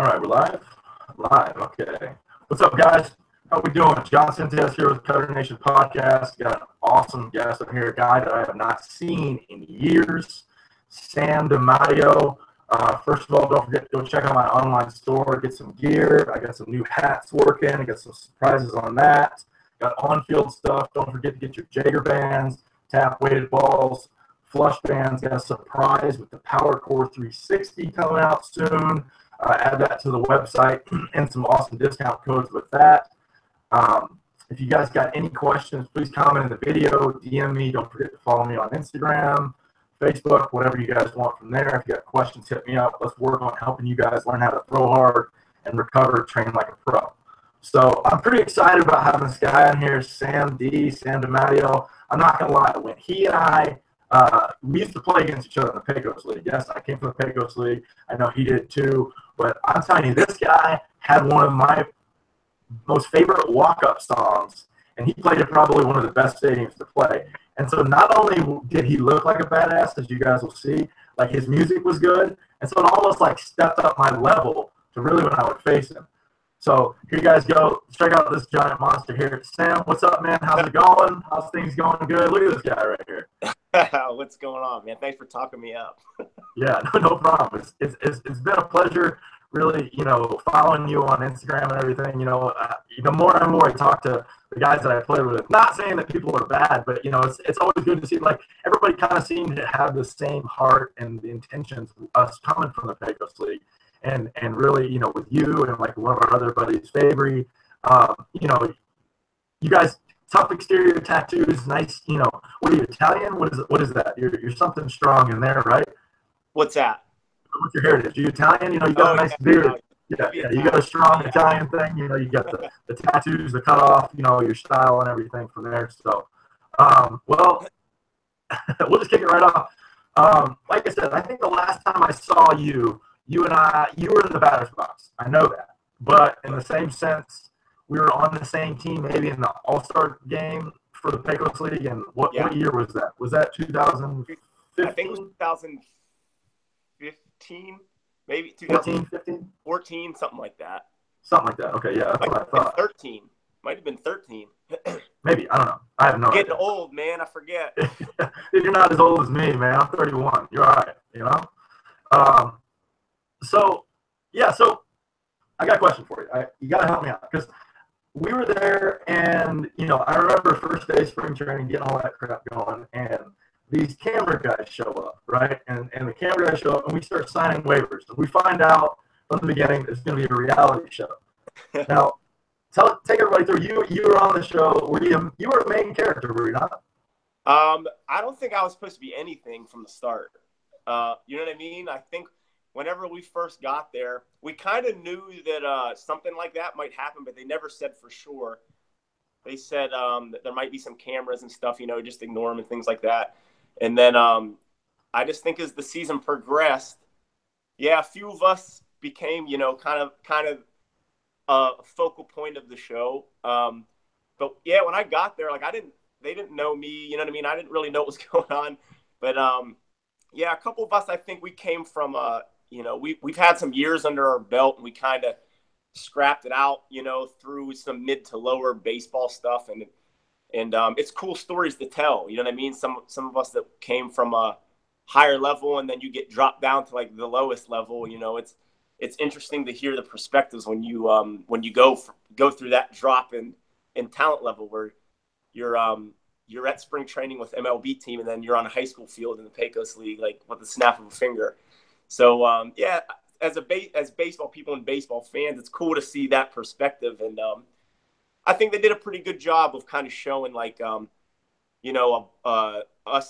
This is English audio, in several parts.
All right, we're live? Live, okay. What's up, guys? How we doing? John Dimatteo here with Cutternation podcast. Got an awesome guest up here, a guy that I have not seen in years, Sam Dimatteo. First of all, don't forget to go check out my online store, get some gear. I got some new hats working. I got some surprises on that. Got on-field stuff. Don't forget to get your Jager bands, tap-weighted balls, flush bands. Got a surprise with the Power Core 360 coming out soon. Add that to the website and some awesome discount codes with that. If you guys got any questions, please comment in the video, DM me. Don't forget to follow me on Instagram, Facebook, whatever you guys want from there. If you got questions, hit me up. Let's work on helping you guys learn how to throw hard and recover, train like a pro. So I'm pretty excited about having this guy on here, Sam Dimatteo. I'm not going to lie, when he and I, we used to play against each other in the Pecos League. Yes, I came from the Pecos League. I know he did too. But I'm telling you, this guy had one of my most favorite walk-up songs, and he played at probably one of the best stadiums to play. And so not only did he look like a badass, as you guys will see, like his music was good, and so it almost like stepped up my level to really when I would face him. So here you guys go. Check out this giant monster here. Sam, what's up, man? How's it going? How's things going? Good. Look at this guy right here. What's going on, man? Thanks for talking me up. Yeah, no problem. It's been a pleasure, really, following you on Instagram and everything. The more and more I talk to the guys that I play with, not saying that people are bad, but it's always good to see like everybody kind of seems to have the same heart and the intentions of us coming from the Pecos League. And really, with you and like one of our other buddies, Fabry, you guys, tough exterior tattoos, nice, what are you, Italian? What is that? You're something strong in there, right? What's that? What's your heritage? You Italian? You got a nice beard. Yeah, you got a strong Italian thing. You got the tattoos, the cutoff, your style and everything from there. So, well, we'll just kick it right off. Like I said, I think the last time I saw you and you were in the batter's box. I know that. But in the same sense, we were on the same team maybe in the All-Star game for the Pecos League. And what year was that? Was that 2015? I think it was 2015, maybe 2014, 14, something like that. Something like that. Okay, yeah, that's what I thought. 13. Might have been 13. Maybe. I don't know. I have no idea. Getting old, man. I forget. You're not as old as me, man. I'm 31. You're all right, So I got a question for you. You got to help me out because we were there, and I remember first day spring training, getting all that crap going, and these camera guys show up, right? And the camera guys show up, and we start signing waivers. And we find out from the beginning it's going to be a reality show. Now, take everybody through. You were on the show. You were a main character, were you not? I don't think I was supposed to be anything from the start. You know what I mean? I think whenever we first got there, we kind of knew that something like that might happen, but they never said for sure. They said that there might be some cameras and stuff, just ignore them and things like that. And then I just think as the season progressed, a few of us became, kind of a focal point of the show. But yeah, when I got there, like they didn't know me, you know what I mean? I didn't really know what was going on. But a couple of us, I think we came from we've had some years under our belt, and we kind of scrapped it out, through some mid to lower baseball stuff. And it's cool stories to tell. You know what I mean? Some of us that came from a higher level, and then you get dropped down to like the lowest level. It's interesting to hear the perspectives when you go through that drop in talent level where you're at spring training with MLB team, and then you're on a high school field in the Pecos League, like with the snap of a finger. So as baseball people and baseball fans, it's cool to see that perspective. And I think they did a pretty good job of kind of showing like, us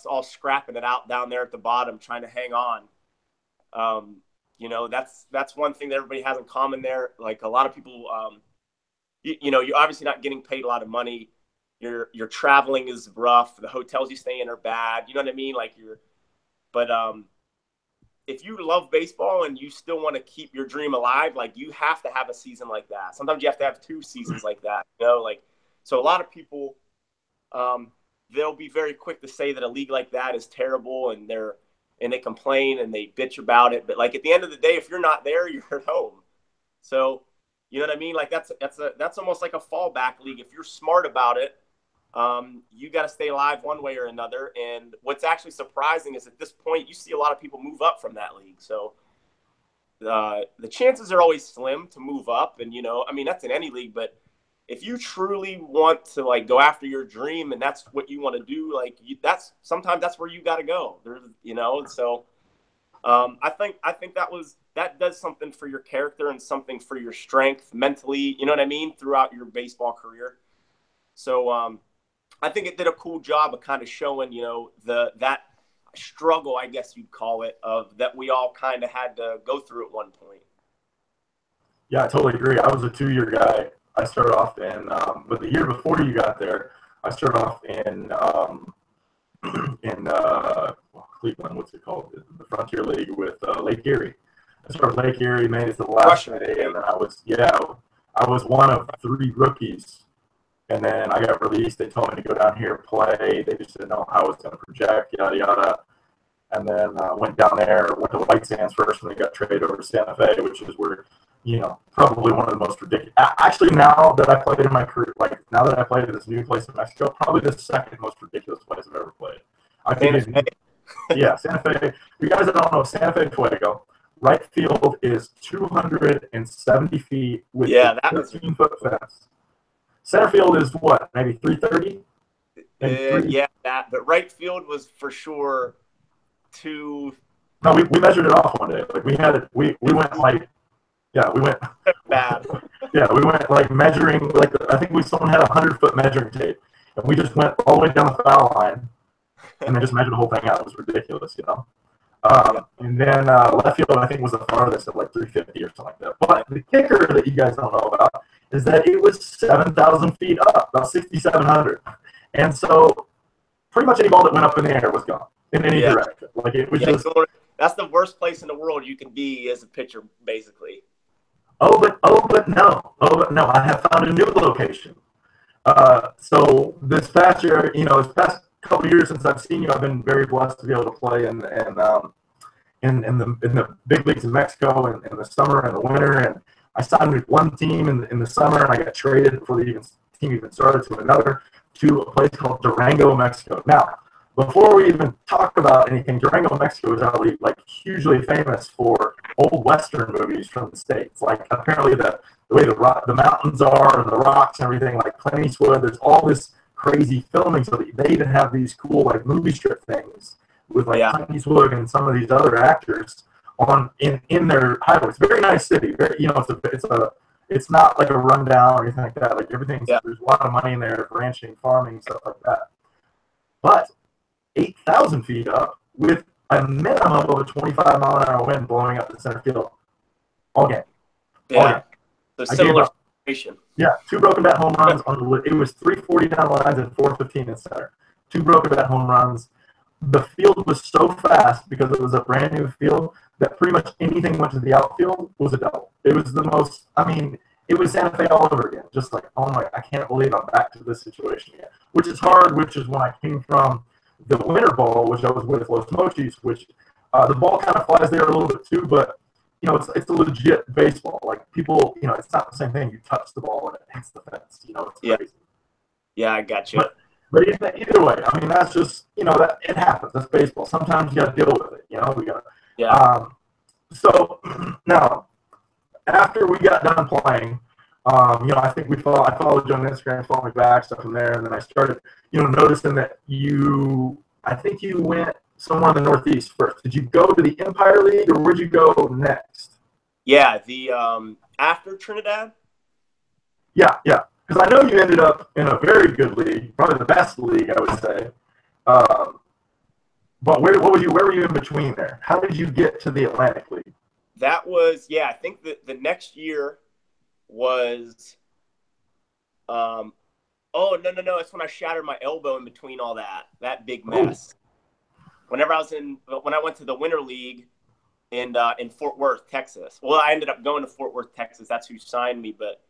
all scrapping it out down there at the bottom, trying to hang on. That's one thing that everybody has in common there. Like a lot of people, you're obviously not getting paid a lot of money. Your traveling is rough. The hotels you stay in are bad. You know what I mean? But if you love baseball and you still want to keep your dream alive, like you have to have a season like that. Sometimes you have to have 2 seasons like that, so a lot of people, they'll be very quick to say that a league like that is terrible, and they complain and they bitch about it. But like at the end of the day, if you're not there, you're at home. So, you know what I mean? Like that's almost like a fallback league. If you're smart about it, you got to stay alive one way or another. And what's actually surprising is at this point, you see a lot of people move up from that league. So the chances are always slim to move up. And, you know, I mean, that's in any league, but if you truly want to like go after your dream and that's what you want to do, like sometimes that's where you got to go. There's, you know, so I think that does something for your character and something for your strength mentally, you know what I mean, throughout your baseball career. So I think it did a cool job of kind of showing, you know, that struggle, I guess you'd call it, of that we all kind of had to go through at one point. Yeah, I totally agree. I was a 2-year guy. I started off but the year before you got there, I started off in Cleveland. What's it called? The Frontier League with Lake Erie. I started Lake Erie, made it to the last day, and then I was one of 3 rookies. And then I got released. They told me to go down here and play. They just didn't know how I was going to project, yada yada. And then went down there, went to White Sands first, and then got traded over to Santa Fe, which is where, you know, probably one of the most ridiculous. Actually, now that I played in my career, like now that I played at this new place in Mexico, probably the second most ridiculous place I've ever played. I think yeah, Santa Fe. You guys that don't know, Santa Fe Fuego, right field is 270 feet with a 13-foot fence. Center field is what, maybe 330? Yeah, but right field was for sure No, we measured it off one day. Like we had it. We went like, yeah, we went bad. Yeah, we went like measuring. Like I think someone had 100-foot measuring tape, and we just went all the way down the foul line, and then just measured the whole thing out. It was ridiculous, you know. And then left field, I think, was the farthest at like 350 or something like that. But the kicker that you guys don't know about is that it was 7,000 feet up, about 6,700, and so pretty much any ball that went up in the air was gone in any direction. Like it was just. That's the worst place in the world you can be as a pitcher, basically. Oh, but no. I have found a new location. So this past year, you know, this past couple of years since I've seen you, I've been very blessed to be able to play in the big leagues in Mexico in the summer and the winter. And I signed with one team in the summer, and I got traded before the team even started to a place called Durango, Mexico. Now, before we even talk about anything, Durango, Mexico is actually like hugely famous for old Western movies from the States. Like apparently the way the mountains are and the rocks and everything, like Clint Eastwood, there's all this crazy filming. So they even have these cool like movie strip things with like Clint Eastwood and some of these other actors in their highway. It's a very nice city. Very, you know, it's not like a rundown or anything like that. Like everything's there's a lot of money in there, ranching, farming, stuff like that. But 8,000 feet up with a minimum of a 25-mile-an-hour wind blowing up the center field all game. Yeah. So similar situation. Yeah, 2 broken bat home runs it was 340 down the lines and 415 in center. 2 broken bat home runs. The field was so fast because it was a brand new field that pretty much anything went to the outfield was a double. It was the most. I mean, it was Santa Fe all over again. Just like, oh my, I can't believe I'm back to this situation again. Which is hard. Which is when I came from the winter ball, which I was with Los Mochis, which the ball kind of flies there a little bit too, but you know, it's a legit baseball. Like people, you know, it's not the same thing. You touch the ball and it hits the fence. You know, it's crazy. Yeah, I got you. But either way, I mean, that's just, you know, that it happens. That's baseball. Sometimes you got to deal with it. You know, we got. Yeah. So now, after we got done playing, you know, I think I followed you on Instagram, followed me back, stuff from there, and then I started, you know, noticing that I think you went somewhere in the Northeast first. Did you go to the Empire League, or where'd you go next? Yeah, the after Trinidad. Yeah, because I know you ended up in a very good league, probably the best league, I would say. But where were you in between there? How did you get to the Atlantic League? That was, I think that the next year was, no. That's when I shattered my elbow in between all that big mess. When I went to the Winter League in Fort Worth, Texas. Well, I ended up going to Fort Worth, Texas. That's who signed me, but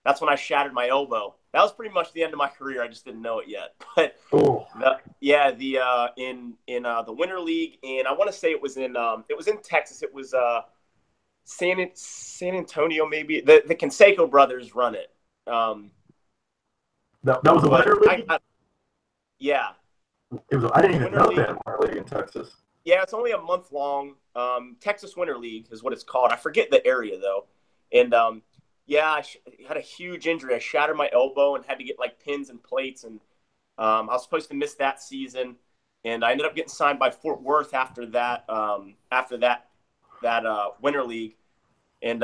that's when I shattered my elbow. That was pretty much the end of my career. I just didn't know it yet. But in the Winter League, and I want to say it was in Texas. It was San Antonio, maybe the Canseco brothers run it. That was a winter league. Yeah, It was. I didn't even winter know league. they had a winter league in Texas. Yeah, it's only a month long. Texas Winter League is what it's called. I forget the area though. And yeah, I had a huge injury. I shattered my elbow and had to get like pins and plates. And I was supposed to miss that season, and I ended up getting signed by Fort Worth after that. Winter League, and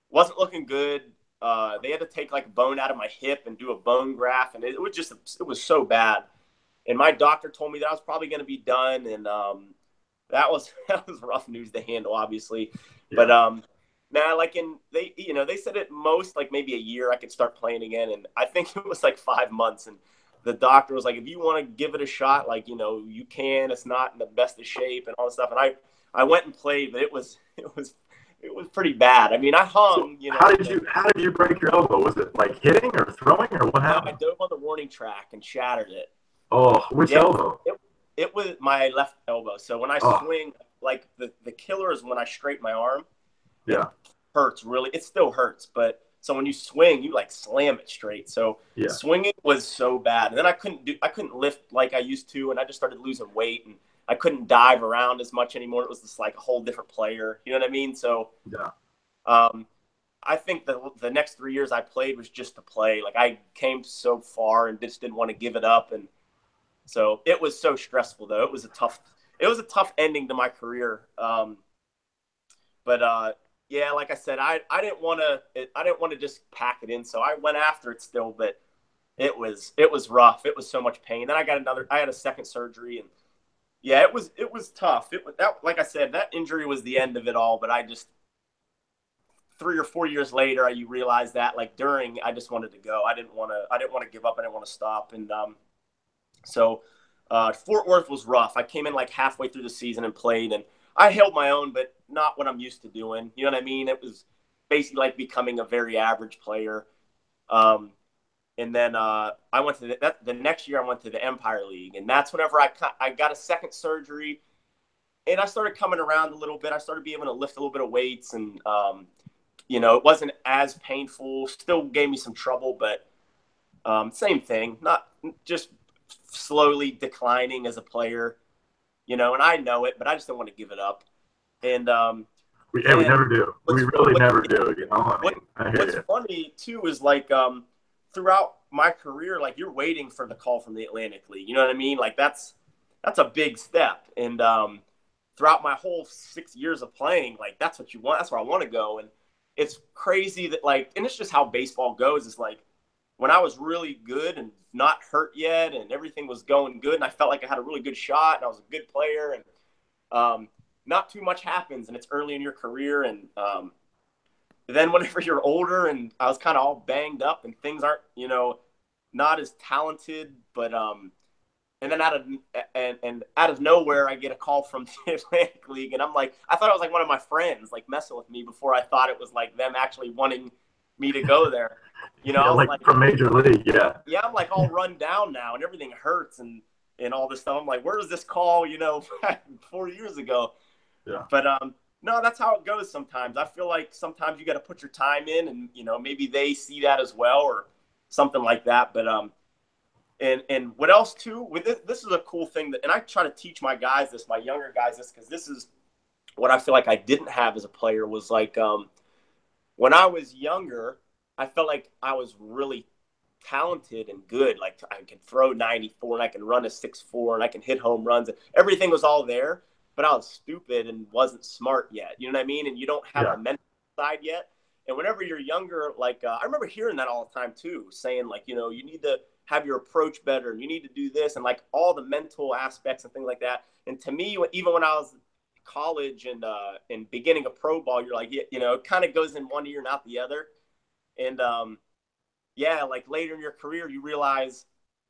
wasn't looking good. They had to take like a bone out of my hip and do a bone graft, and it was so bad. And my doctor told me that I was probably going to be done, and that was that was rough news to handle, obviously. Yeah. But they said at most like maybe a year I could start playing again, and I think it was like 5 months. And the doctor was like, if you want to give it a shot, like you can. It's not in the best of shape and all this stuff. And I went and played, but it was pretty bad. I mean, I hung. So how did you break your elbow? Was it like hitting or throwing or what happened? I dove on the warning track and shattered it. Oh, which elbow? It was my left elbow. So when I swing, like the killer is when I straighten my arm. Yeah. It hurts really. It still hurts, but so when you swing, you like slam it straight. So swinging was so bad. And then I couldn't lift like I used to, and I just started losing weight, and I couldn't dive around as much anymore. It was just like a whole different player. You know what I mean? So I think the next 3 years I played was just to play. Like I came so far and just didn't want to give it up. And so it was so stressful though. It was a tough ending to my career. Yeah, like I said, I didn't want to just pack it in. So I went after it still, but it was rough. It was so much pain. Then I had a second surgery, and yeah, it was tough. Like I said, that injury was the end of it all, but I just 3 or 4 years later, you realize that like I just wanted to go. I didn't want to give up. I didn't want to stop. And so Fort Worth was rough. I came in like halfway through the season and played, and I held my own, but not what I'm used to doing. You know what I mean? It was basically like becoming a very average player. And then I went to the next year. I went to the Empire League, and that's whenever I got a second surgery, and I started coming around a little bit. I started being able to lift a little bit of weights, and it wasn't as painful. Still gave me some trouble, but same thing. Not just slowly declining as a player, and I know it, but I just don't want to give it up. And we never do. We really never do. What's funny too is like throughout my career, like you're waiting for the call from the Atlantic League. You know what I mean? Like that's a big step. And throughout my whole 6 years of playing, like that's what you want. That's where I want to go. And it's crazy that and it's just how baseball goes. It's like when I was really good and not hurt yet, and everything was going good, and I felt like I had a really good shot, and I was a good player, and not too much happens, and it's early in your career, and then whenever you're older, and I was kind of all banged up, and things aren't, not as talented, but and then out of nowhere, I get a call from the Atlantic League, and I'm like, I thought it was like one of my friends, like messing with me before I thought it was like them actually wanting me to go there. I was like from Major League, yeah. Yeah, I'm like all run down now, and everything hurts, and all this stuff. I'm like, where was this call, 4 years ago? Yeah. But no, that's how it goes sometimes. I feel like sometimes you got to put your time in, and maybe they see that as well, or something like that. But and what else too? With this is a cool thing and I try to teach my younger guys this, because this is what I feel like I didn't have as a player. Was like when I was younger, I felt like I was really talented and good. Like I can throw 94, and I can run a 6'4", and I can hit home runs. Everything was all there, but I was stupid and wasn't smart yet. You know what I mean? And you don't have the mental side yet. And whenever you're younger, like I remember hearing that all the time too, saying like, you need to have your approach better, and you need to do this, and like all the mental aspects and things like that. And to me, even when I was in college and beginning of pro ball, you're like, it kind of goes in one ear and out the other. And like later in your career, you realize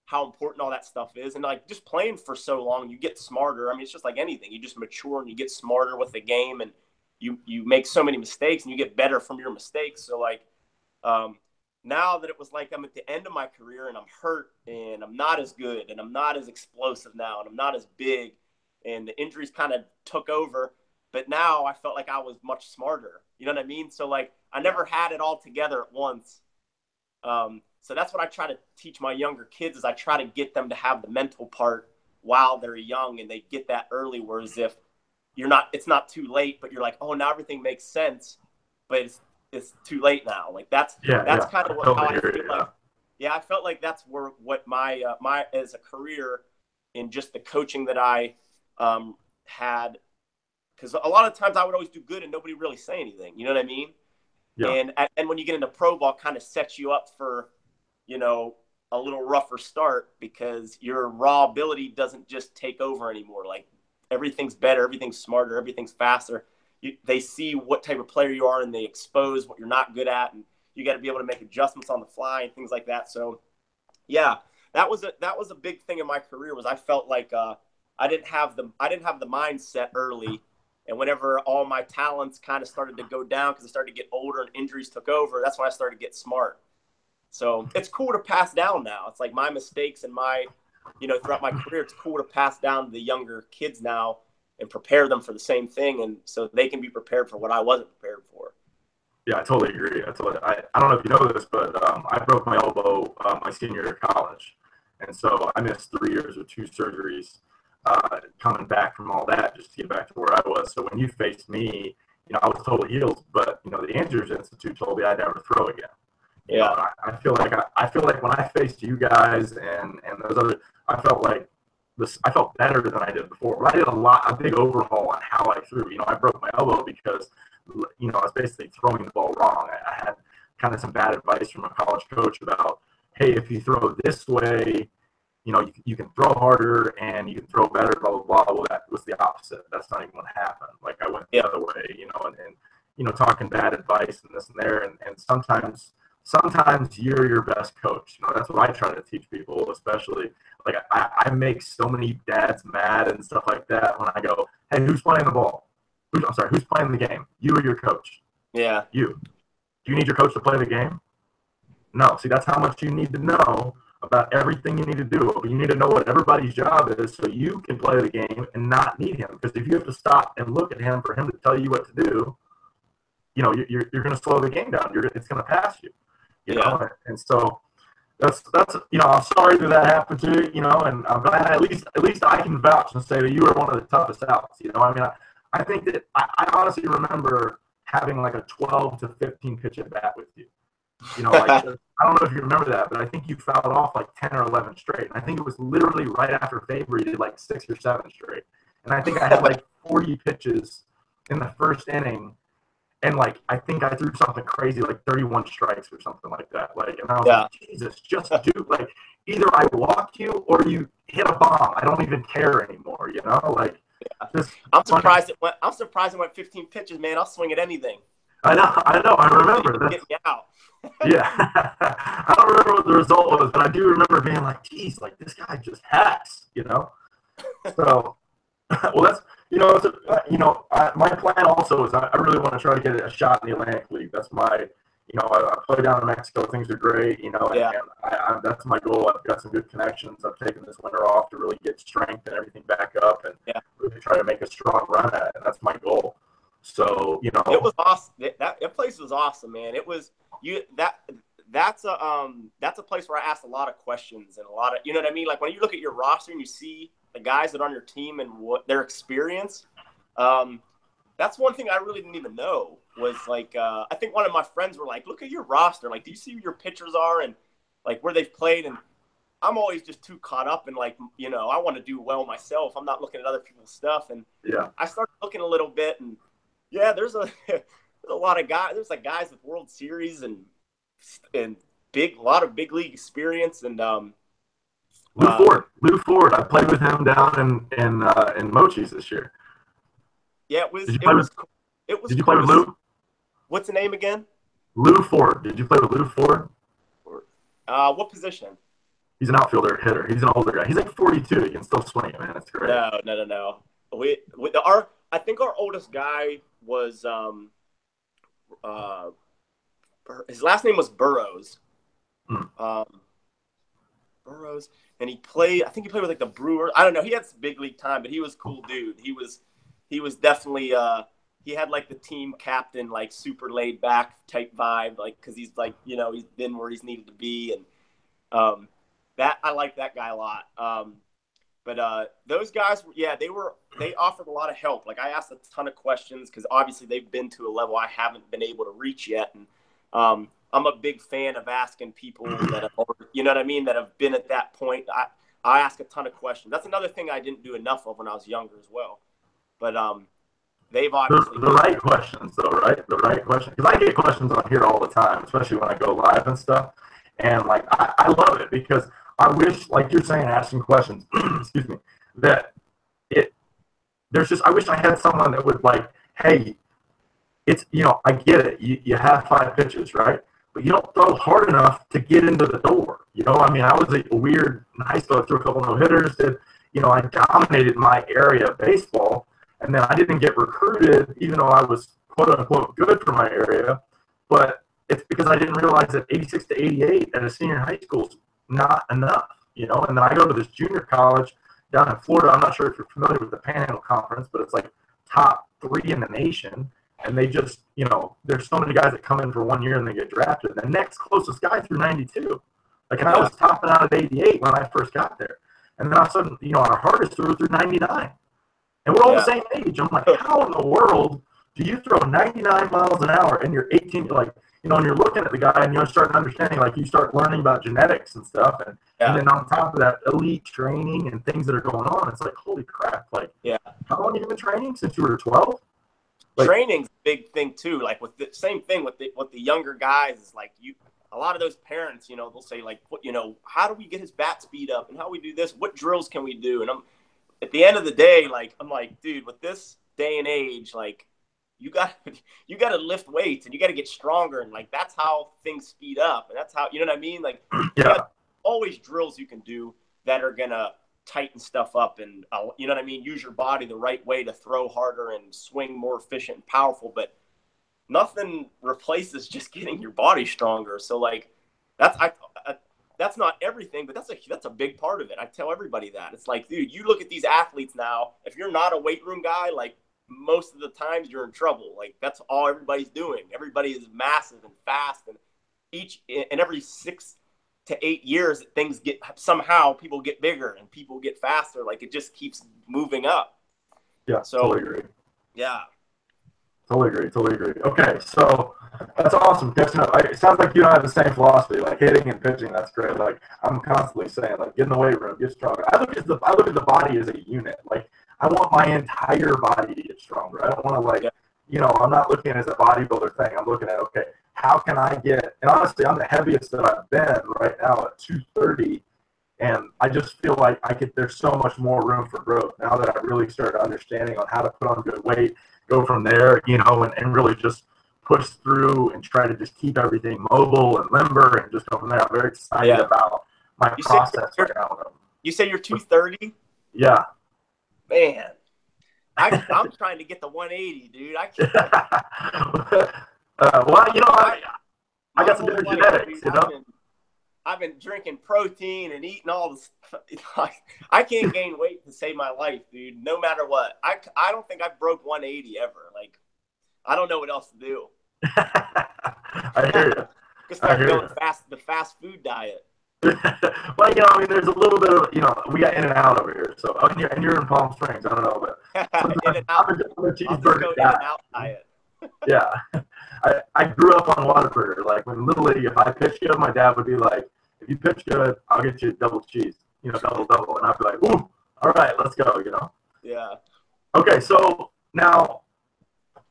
how important all that stuff is. And like just playing for so long, you get smarter. I mean, it's just like anything. You just mature and you get smarter with the game, and you make so many mistakes, and you get better from your mistakes. So like now that it was like I'm at the end of my career, and I'm hurt, and I'm not as good, and I'm not as explosive now, and I'm not as big, and the injuries kind of took over, but now I felt like I was much smarter. You know what I mean? So like I never had it all together at once. So that's what I try to teach my younger kids is I try to get them to have the mental part while they're young and they get that early. Whereas if it's not too late, but you're like, oh, now everything makes sense, but it's too late now. Like that's kind of how I feel like. Yeah, I felt like that's what my as a career in just the coaching that I had, because a lot of times I would always do good and nobody really say anything. You know what I mean? Yeah. And when you get into pro ball, kind of sets you up for, a little rougher start because your raw ability doesn't just take over anymore. Like everything's better, everything's smarter, everything's faster. They see what type of player you are and they expose what you're not good at, and you got to be able to make adjustments on the fly and things like that. So, yeah, that was a big thing in my career was I felt like I didn't have the mindset early, and whenever all my talents kind of started to go down because I started to get older and injuries took over, that's when I started to get smart. So it's cool to pass down now. It's like my mistakes and my, throughout my career, it's cool to pass down to the younger kids now and prepare them for the same thing, and so they can be prepared for what I wasn't prepared for. Yeah, I totally agree. I don't know if you know this, but I broke my elbow my senior year of college. And so I missed 3 years with 2 surgeries coming back from all that just to get back to where I was. So when you faced me, I was totally healed, but, the Andrews Institute told me I'd never throw again. I feel like when I faced you guys and those other, I felt like I felt better than I did before. But I did a big overhaul on how I threw. I broke my elbow because I was basically throwing the ball wrong. I had kind of some bad advice from a college coach about, hey, if you throw this way, you can throw harder and you can throw better, blah, blah, blah. Well, that was the opposite. That's not even what happened. Like I went the other way, and talking bad advice and this and there. And sometimes you're your best coach. That's what I try to teach people, especially like I make so many dads mad and stuff like that when I go, hey, who's playing the ball? Who's playing the game? You or your coach? Yeah. You. Do you need your coach to play the game? No. See, that's how much you need to know about everything you need to do. But you need to know what everybody's job is so you can play the game and not need him. Because if you have to stop and look at him for him to tell you what to do, you're going to slow the game down. It's going to pass you. And so that's I'm sorry that happened to you, and I'm glad at least I can vouch and say that you were one of the toughest outs. I think that I honestly remember having like a 12 to 15 pitch at bat with you. I don't know if you remember that, but I think you fouled off like 10 or 11 straight. And I think it was literally right after Faber did like 6 or 7 straight. And I think I had like 40 pitches in the first inning. And like I think I threw something crazy like 31 strikes or something like that. Like, and I was like, Jesus, just do like either I walk you or you hit a bomb. I don't even care anymore. I'm surprised it went 15 pitches, man. I'll swing at anything. I know. I remember that. Get me out. Yeah, I don't remember what the result was, but I do remember being like, "Geez, like this guy just hacks," So, well, that's my plan also is I really want to try to get a shot in the Atlantic League. That's my, I play down in Mexico. Things are great, and that's my goal. I've got some good connections. I've taken this winter off to really get strength and everything back up, and really try to make a strong run at it. And that's my goal. So it was awesome. That place was awesome, man. It was that's a place where I asked a lot of questions and a lot of what I mean. Like when you look at your roster and you see the guys that are on your team and what their experience, that's one thing I really didn't even know was like I think one of my friends were like, look at your roster, like do you see who your pitchers are and like where they've played? And I'm always just too caught up in like I want to do well myself. I'm not looking at other people's stuff, and I started looking a little bit and. Yeah, there's a lot of guys. There's like guys with World Series and a lot of big league experience. And Lou Ford. I played with him down in Mochi's this year. Yeah, it was. Did you play with Lou? What's the name again? Lou Ford. Did you play with Lou Ford? What position? He's an outfielder hitter. He's an older guy. He's like 42. He can still swing it, man. That's great. No. I think our oldest guy was his last name was Burrows. Burrows, and I think he played with like the Brewers. I don't know. He had some big league time, but he was a cool dude. He was he was definitely he had like the team captain, like super laid back type vibe, like because he's like he's been where he's needed to be, and that I like that guy a lot. But those guys, they offered a lot of help. Like I asked a ton of questions because obviously they've been to a level I haven't been able to reach yet, and I'm a big fan of asking people that have, what I mean, that have been at that point. I ask a ton of questions. That's another thing I didn't do enough of when I was younger as well. But they've obviously the right questions though, right? The right questions, because I get questions on here all the time, especially when I go live and stuff. And like I love it because I wish, like you're saying, asking questions. Excuse me. That I wish I had someone that would like, hey, it's I get it. You have 5 pitches, right? But you don't throw hard enough to get into the door. I mean, I was a weird in high school. I threw a couple no hitters. I dominated my area of baseball, and then I didn't get recruited, even though I was quote unquote good for my area. But it's because I didn't realize that 86 to 88 at a senior high school is not enough. And then I go to this junior college down in Florida. I'm not sure if you're familiar with the Panhandle Conference, but it's like top 3 in the nation. And they just, there's so many guys that come in for 1 year and they get drafted. The next closest guy threw 92. Like, and I was topping out at 88 when I first got there. And then all of a sudden, our hardest threw 99. And we're all the same age. I'm like, how in the world do you throw 99 miles an hour and you're 18? Like, and you're looking at the guy and you start understanding, like, you start learning about genetics and stuff. And then on top of that, elite training and things that are going on. It's like, holy crap. Like, how long have you been training? Since you were 12? Like, training's a big thing too. Like with the same thing with the younger guys is like a lot of those parents, they'll say like, what, how do we get his bat speed up and how we do this? What drills can we do? And at the end of the day, like, I'm like, dude, with this day and age, like you got to lift weights and you got to get stronger. And like, that's how things speed up. And that's how, you know what I mean? Like, always drills you can do that are going to tighten stuff up and you know what I mean, use your body the right way to throw harder and swing more efficient and powerful, but nothing replaces just getting your body stronger. So like that's not everything, but that's a big part of it. I tell everybody that. It's like, dude, you look at these athletes now, if you're not a weight room guy, like most of the times you're in trouble. Like that's all everybody's doing. Everybody is massive and fast, and every 6 to 8 years, things people get bigger and people get faster. Like it just keeps moving up. Yeah, so totally agree. Yeah. Totally agree. Okay, so that's awesome. It sounds like you don't have the same philosophy, like hitting and pitching. That's great. Like I'm constantly saying, like get in the weight room, get stronger. I look at the body as a unit. Like I want my entire body to get stronger. I don't want to I'm not looking at it as a bodybuilder thing. I'm looking at, okay, how can I get, and honestly, I'm the heaviest that I've been right now at 230, and I just feel like there's so much more room for growth now that I really started understanding on how to put on good weight, go from there, and really just push through and try to just keep everything mobile and limber and just go from there. I'm very excited about my process right now. You say you're 230? Yeah. Man. I'm trying to get the 180, dude. I can't. I got some different genetics, I've been drinking protein and eating all this. I can't gain weight to save my life, dude. No matter what. I don't think I broke 180 ever. Like, I don't know what else to do. I hear you. Just start going the fast food diet. Well, I mean, there's a little bit of, we got In and Out over here. So, and you're in Palm Springs. I don't know, but In and Out. I'll just go In and Out diet. Yeah. I grew up on Whataburger. Like, when Little League, if I pitched good, my dad would be like, if you pitch good, I'll get you double cheese, double. And I'd be like, ooh, all right, let's go, Yeah. Okay, so now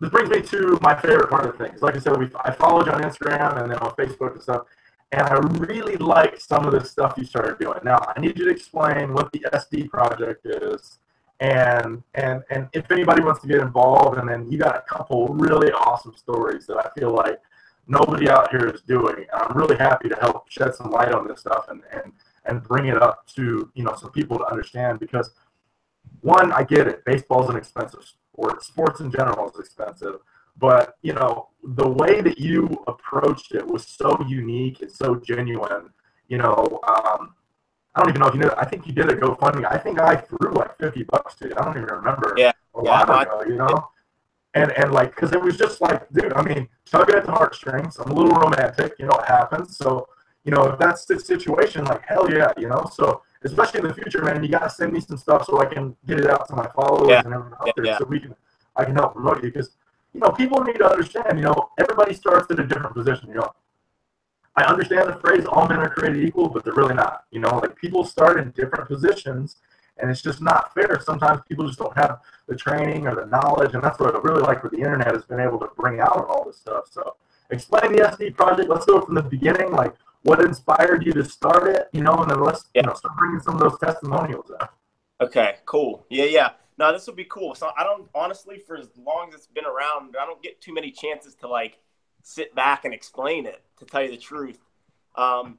this brings me to my favorite part of things. Like I said, I followed you on Instagram and then on Facebook and stuff. And I really like some of the stuff you started doing. Now, I need you to explain what the SD project is, and if anybody wants to get involved. And then you got a couple really awesome stories that I feel like nobody out here is doing. And I'm really happy to help shed some light on this stuff and bring it up to some people to understand. Because one, I get it. Baseball's an expensive sport. Sports in general is expensive. But, the way that you approached it was so unique and so genuine. I don't even know if you know. I think you did a GoFundMe. I think I threw like $50 to you. I don't even remember. Yeah. a Yeah, while no, ago, and like, because it was just like, dude, I mean, tugging at the heartstrings. I'm a little romantic, it happens. So, if that's the situation, like, hell yeah, So, especially in the future, man, you gotta send me some stuff so I can get it out to my yeah, followers and everyone yeah, out there, yeah, so I can help promote you because, people need to understand, everybody starts at a different position. I understand the phrase "all men are created equal," but they're really not. Like people start in different positions, and it's just not fair. Sometimes people just don't have the training or the knowledge, and that's what I really like what the internet has been able to bring out and all this stuff. So, explain the SD project. Let's go from the beginning. Like, what inspired you to start it? And then let's yeah. start bringing some of those testimonials out. Okay, cool. Yeah, yeah. No, this would be cool. So I don't honestly, for as long as it's been around, I don't get too many chances to like sit back and explain it. To tell you the truth, um,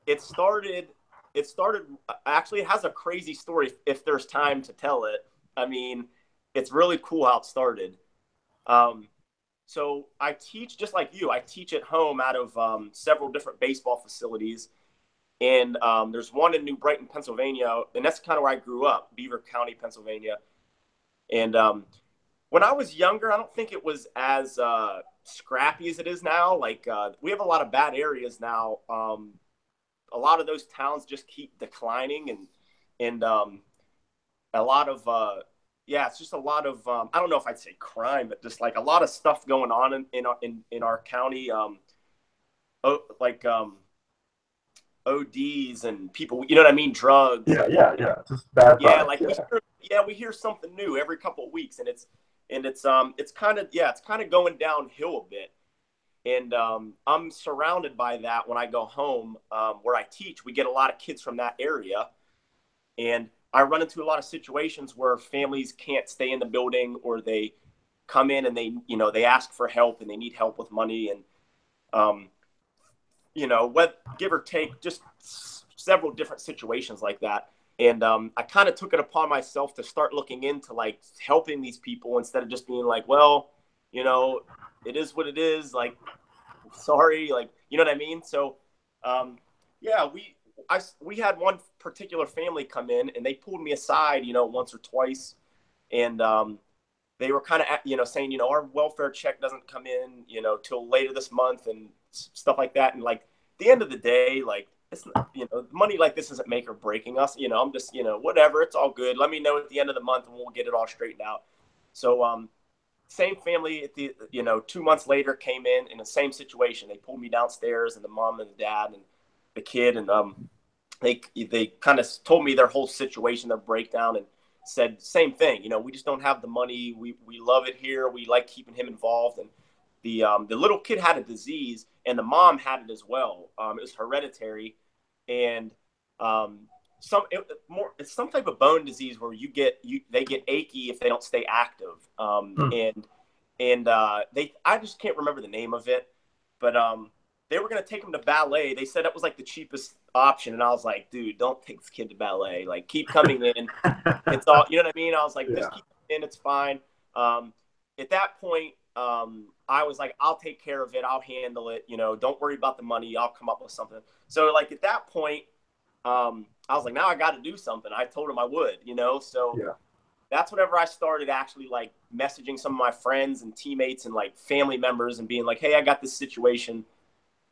it started. It started. Actually, it has a crazy story. If there's time to tell it, I mean, it's really cool how it started. Um, so I teach just like you. I teach at home out of several different baseball facilities. And there's one in New Brighton, Pennsylvania, and that's kind of where I grew up, Beaver County, Pennsylvania. And when I was younger, I don't think it was as scrappy as it is now. Like we have a lot of bad areas now. A lot of those towns just keep declining, and a lot of yeah, it's just a lot of I don't know if I'd say crime, but just like a lot of stuff going on in our county. Like ODs and people, you know what I mean, drugs Yeah, and yeah, yeah. Just bad yeah, vibes. like Yeah. we hear something new every couple of weeks, and it's kind of yeah, it's kind of going downhill a bit, and I'm surrounded by that when I go home where I teach. We get a lot of kids from that area, and I run into a lot of situations where families can't stay in the building, or they come in and they ask for help and they need help with money, and um, what give or take, just several different situations like that. And I kind of took it upon myself to start looking into like helping these people instead of just being like, well, you know, it is what it is. Like, sorry, like, you know what I mean? So, yeah, we had one particular family come in and they pulled me aside, once or twice. And they were kind of, saying, our welfare check doesn't come in, till later this month and stuff like that. And like, at the end of the day, like, it's, money like this isn't make or breaking us. I'm just, whatever, it's all good. Let me know at the end of the month and we'll get it all straightened out. So, same family at the, 2 months later came in the same situation. They pulled me downstairs, and the mom and the dad and the kid, and they kind of told me their whole situation, their breakdown, and said same thing. We just don't have the money. We love it here. We like keeping him involved. And the little kid had a disease, and the mom had it as well. It was hereditary, and it's some type of bone disease where they get achy if they don't stay active. And I just can't remember the name of it, but they were gonna take him to ballet. They said that was like the cheapest option, and I was like, dude, don't take this kid to ballet. Like, keep coming in. It's all, you know what I mean? I was like, Yeah. just keep in, it's fine. At that point, I was like, I'll take care of it. I'll handle it. Don't worry about the money. I'll come up with something. So like at that point, I was like, now I got to do something. I told him I would, so Yeah. that's whenever I started actually like messaging some of my friends and teammates and like family members and being like, hey, I got this situation.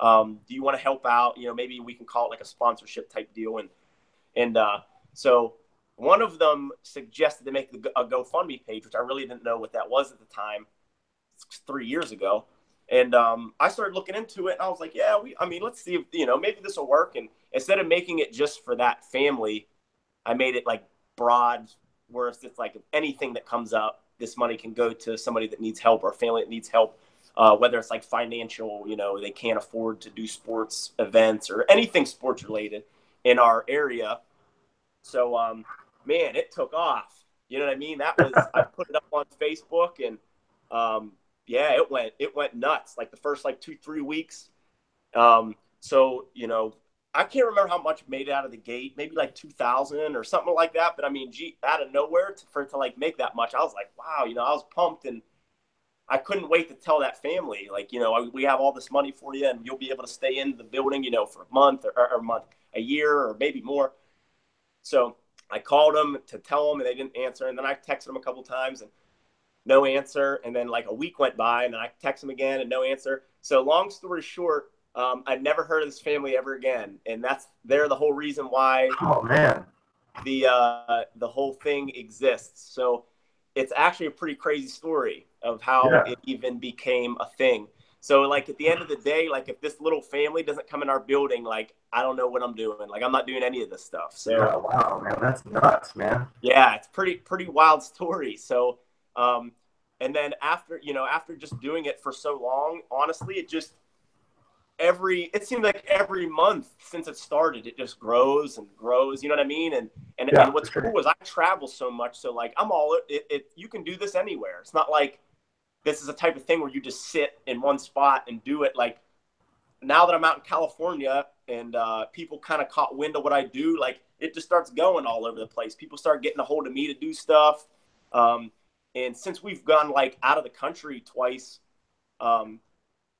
Do you want to help out? Maybe we can call it like a sponsorship type deal. And so one of them suggested to make a GoFundMe page, which I really didn't know what that was at the time. It's 3 years ago. And I started looking into it, and I was like, yeah, let's see if, maybe this will work. And instead of making it just for that family, I made it like broad, where it's just like anything that comes up, this money can go to somebody that needs help or a family that needs help. Whether it's like financial, they can't afford to do sports events or anything sports related in our area. So, man, it took off. You know what I mean? I put it up on Facebook, and yeah, it went nuts. Like the first like 2-3 weeks. So, I can't remember how much made it out of the gate, maybe like 2,000 or something like that. But I mean, gee, out of nowhere for it to like make that much, I was like, wow, I was pumped, and I couldn't wait to tell that family, like, we have all this money for you, and you'll be able to stay in the building, for a month or a month, a year, or maybe more. So I called them to tell them and they didn't answer. And then I texted them a couple times and no answer. And then like a week went by and then I texted them again and no answer. So long story short, I never heard of this family ever again. And they're the whole reason why Oh man. the whole thing exists. So it's actually a pretty crazy story of how it even became a thing. So like at the end of the day, like if this little family doesn't come in our building, like I don't know what I'm doing. Like I'm not doing any of this stuff. So yeah, wow, man, that's nuts, man. yeah, it's pretty wild story. So and then after just doing it for so long, honestly, it seems like every month since it started, it just grows and grows. You know what I mean? And what's cool is I travel so much. So like I'm you can do this anywhere. It's not like this is a type of thing where you just sit in one spot and do it. Like now that I'm out in California and people kind of caught wind of what I do, like it just starts going all over the place. People start getting a hold of me to do stuff. And since we've gone like out of the country twice,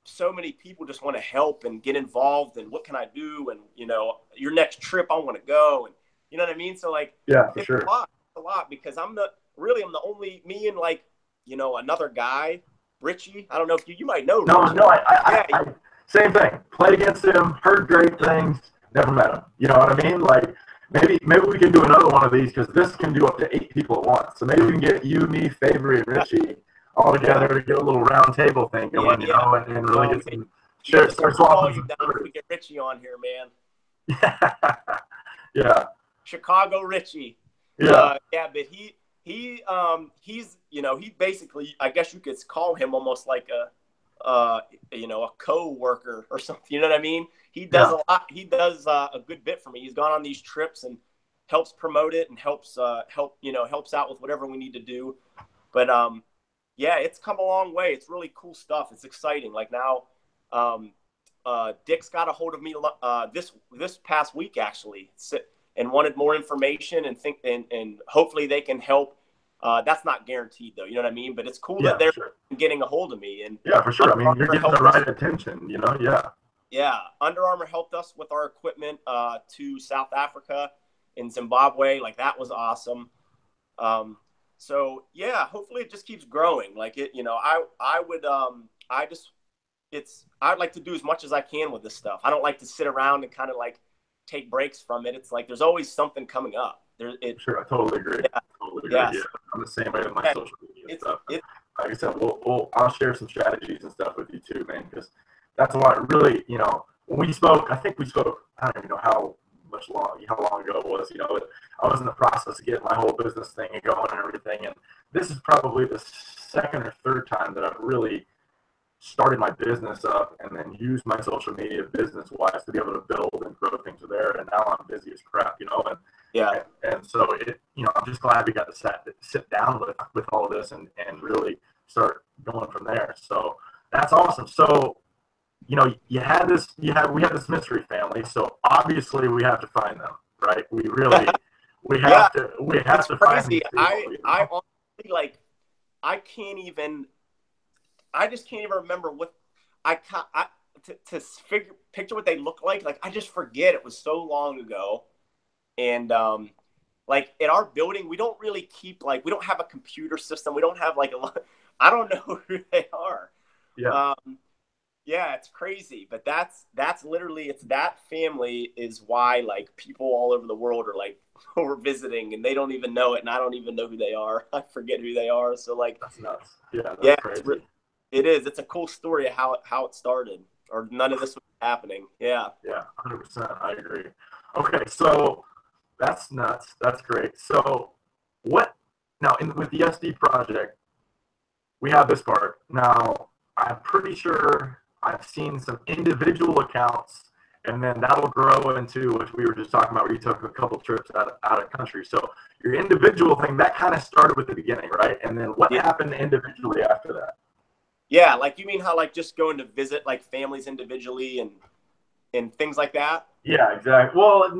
so many people just want to help and get involved and what can I do? And, your next trip, I want to go. And you know what I mean? So like, yeah, for sure. A lot because I'm the only, me and like, another guy, Richie. I don't know if you might know Richie. No, I same thing. Played against him, heard great things, never met him. You know what I mean? Like maybe we can do another one of these because this can do up to 8 people at once. So maybe we can get you, me, Favor, and Richie all together to get a little round table thing going, and really get some start swapping some if we get Richie on here, man. Yeah. Chicago Richie. Yeah. But he's he basically, I guess you could call him almost like a co-worker or something. You know what I mean? He does a lot. He does a good bit for me. He's gone on these trips and helps promote it and helps out with whatever we need to do. But yeah, it's come a long way. It's really cool stuff. It's exciting. Like now, Dick's got a hold of me this past week actually, and wanted more information and hopefully they can help. That's not guaranteed though. You know what I mean? But it's cool that they're getting a hold of me. And yeah, for sure. I mean, you're getting the right attention. Yeah. Yeah, Under Armour helped us with our equipment to South Africa and Zimbabwe. Like that was awesome. So yeah, hopefully it just keeps growing. Like it, I'd like to do as much as I can with this stuff. I don't like to sit around and kind of like take breaks from it. It's like there's always something coming up. Sure, I totally agree. Yeah. I'm the same way with my social media stuff. Like I said, I'll share some strategies and stuff with you too, man, because that's why really, when we spoke, I think we spoke, I don't even know how long ago it was, I was in the process of getting my whole business thing going and everything. And this is probably the second or third time that I've really started my business up and then used my social media business wise to be able to build and grow things there. And now I'm busy as crap, and so I'm just glad we got to sit down with all of this and really start going from there. So that's awesome. So, we have this mystery family. So obviously we have to find them, right? We have to find these people, I honestly, like, I just can't even remember what to picture what they look like. Like, I just forget. It was so long ago. And, like at our building, we don't really keep, like, we don't have a computer system. We don't have like I don't know who they are. Yeah. Yeah, it's crazy, but that's literally, it's that family is why like people all over the world are like, we're visiting and they don't even know it. And I don't even know who they are. I forget who they are. So like, that's nuts. Yeah. That's crazy. It is. It's a cool story of how it started, or none of this was happening. Yeah. Yeah. 100%. I agree. Okay. So that's nuts. That's great. So with the SD project, we have this part. Now, I'm pretty sure I've seen some individual accounts, and then that'll grow into what we were just talking about, where you took a couple trips out of country. So your individual thing, that kind of started with the beginning, right? And then what happened individually after that? Yeah, like you mean how like just going to visit like families individually and things like that? Yeah, exactly. Well,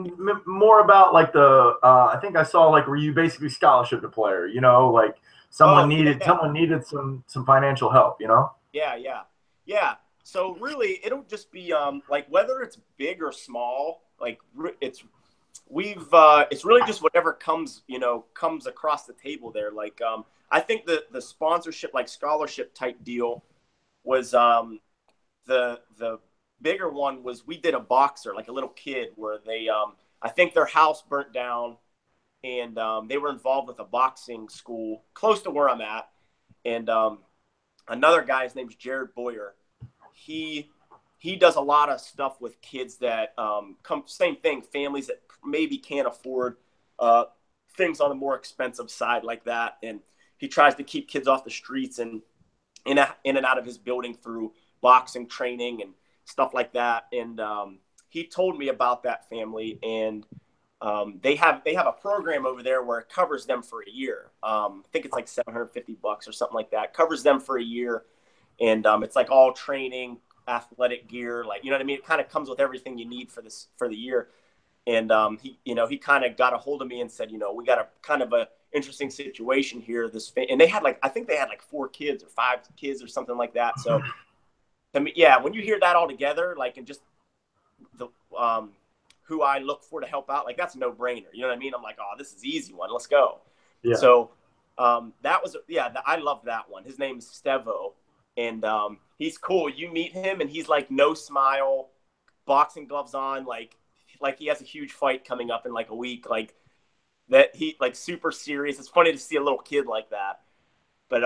more about like the I think I saw like where you basically scholarship a player, like someone needed some financial help, Yeah. So really, it'll just be like whether it's big or small, like it's we've it's really just whatever comes comes across the table there. Like I think the sponsorship, like scholarship type deal was the bigger one was we did a boxer, like a little kid, where they I think their house burnt down, and they were involved with a boxing school close to where I'm at. And another guy, his name's Jared Boyer. He does a lot of stuff with kids that come, same thing, families that maybe can't afford things on the more expensive side like that. And he tries to keep kids off the streets and in and out of his building through boxing training and stuff like that. And he told me about that family, and they have a program over there where it covers them for a year. I think it's like $750 or something like that. Covers them for a year, and it's like all training, athletic gear, like, you know what I mean. It kind of comes with everything you need for the year. And he kind of got a hold of me and said, we got a kind of a interesting situation here. And they had I think they had like 4 kids or 5 kids or something like that. So, to me, yeah, when you hear that all together, like, and just the who I look for to help out, like, that's a no brainer. You know what I mean? I'm like, oh, this is an easy one. Let's go. Yeah. So that was, I love that one. His name is Stevo, and he's cool. You meet him and he's like no smile, boxing gloves on, like he has a huge fight coming up in like a week, like that. He like super serious. It's funny to see a little kid like that. But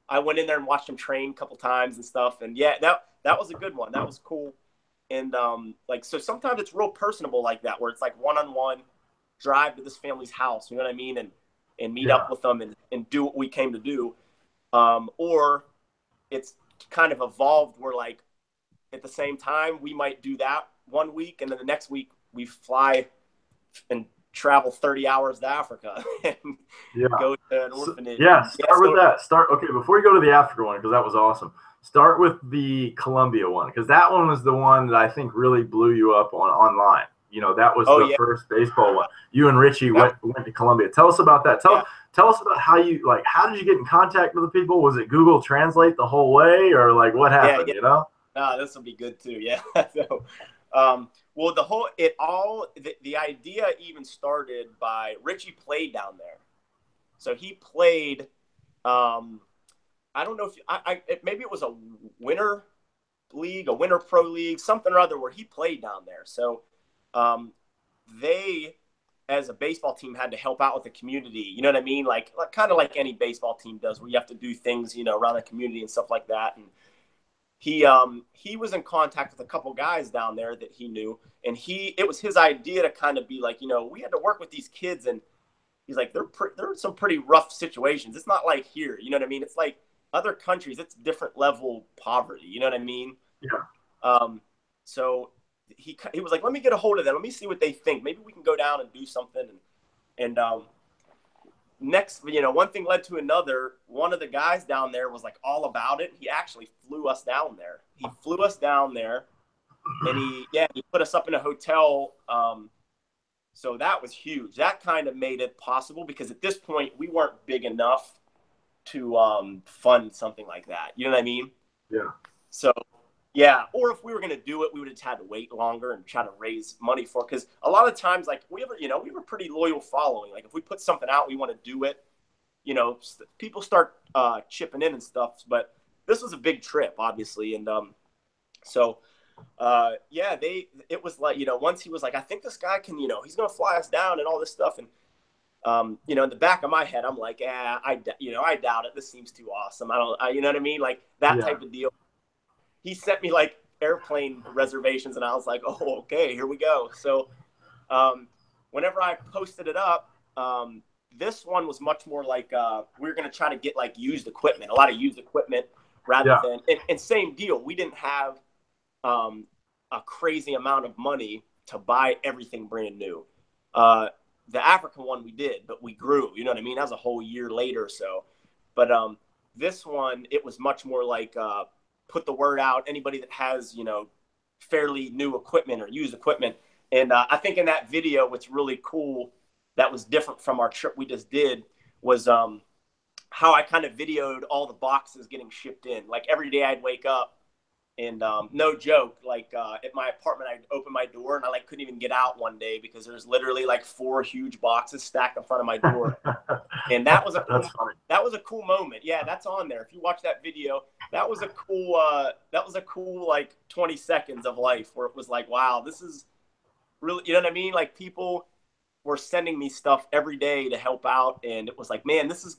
I went in there and watched him train a couple times and stuff. And yeah, that was a good one. That was cool. And so sometimes it's real personable like that, where it's like one-on-one, drive to this family's house, you know what I mean? And meet up with them and do what we came to do. Or it's kind of evolved where, like, at the same time, we might do that one week, and then the next week we fly and travel 30 hours to Africa and go to an orphanage. Start with that. Okay, before you go to the Africa one, because that was awesome, start with the Colombia one, because that one was the one that I think really blew you up online. That was the first baseball one. You and Richie went to Colombia. Tell us about that. Tell us about how did you get in contact with the people? Was it Google Translate the whole way, or like what happened, This will be good too. Yeah. So, well, the idea even started by Richie played down there. So he played, I don't know if maybe it was a winter league, a winter pro league, something or other, where he played down there. So they, as a baseball team, had to help out with the community. You know what I mean? Like kind of like any baseball team does, where you have to do things, around the community and stuff like that. And he was in contact with a couple guys down there that he knew, and it was his idea to kind of be like, we had to work with these kids, and he's like, they're in some pretty rough situations. It's not like here, you know what I mean? It's like other countries, it's different level poverty, you know what I mean? Yeah. So he was like, let me get a hold of them. Let me see what they think. Maybe we can go down and do something. And next, one thing led to another. One of the guys down there was like all about it. He actually flew us down there. And he put us up in a hotel. So that was huge. That kind of made it possible, because at this point we weren't big enough to fund something like that. You know what I mean? Yeah. So, yeah. Or if we were going to do it, we would have had to wait longer and try to raise money for it. Because a lot of times, like, we have a pretty loyal following. Like, if we put something out, we want to do it. People start chipping in and stuff. But this was a big trip, obviously. And it was like, once he was like, I think this guy can, he's going to fly us down and all this stuff. And, in the back of my head, I'm like, I doubt it. This seems too awesome. You know what I mean? Like that type of deal. He sent me like airplane reservations, and I was like, oh, okay, here we go. So, whenever I posted it up, this one was much more like, we were going to try to get like used equipment, a lot of used equipment rather than, and same deal. We didn't have, a crazy amount of money to buy everything brand new. The African one we did, but we grew, you know what I mean? That was a whole year later or so. But this one, it was much more like put the word out. Anybody that has, fairly new equipment or used equipment. And I think in that video, what's really cool that was different from our trip we just did was how I kind of videoed all the boxes getting shipped in. Like every day I'd wake up And no joke, like at my apartment, I opened my door and I like couldn't even get out one day because there's literally like 4 huge boxes stacked in front of my door. And that was a cool, That's funny. that was a cool moment. Yeah, that's on there. If you watch that video, that was a cool like 20 seconds of life where it was like, wow, this is really, you know what I mean? Like people were sending me stuff every day to help out, and it was like, man, this is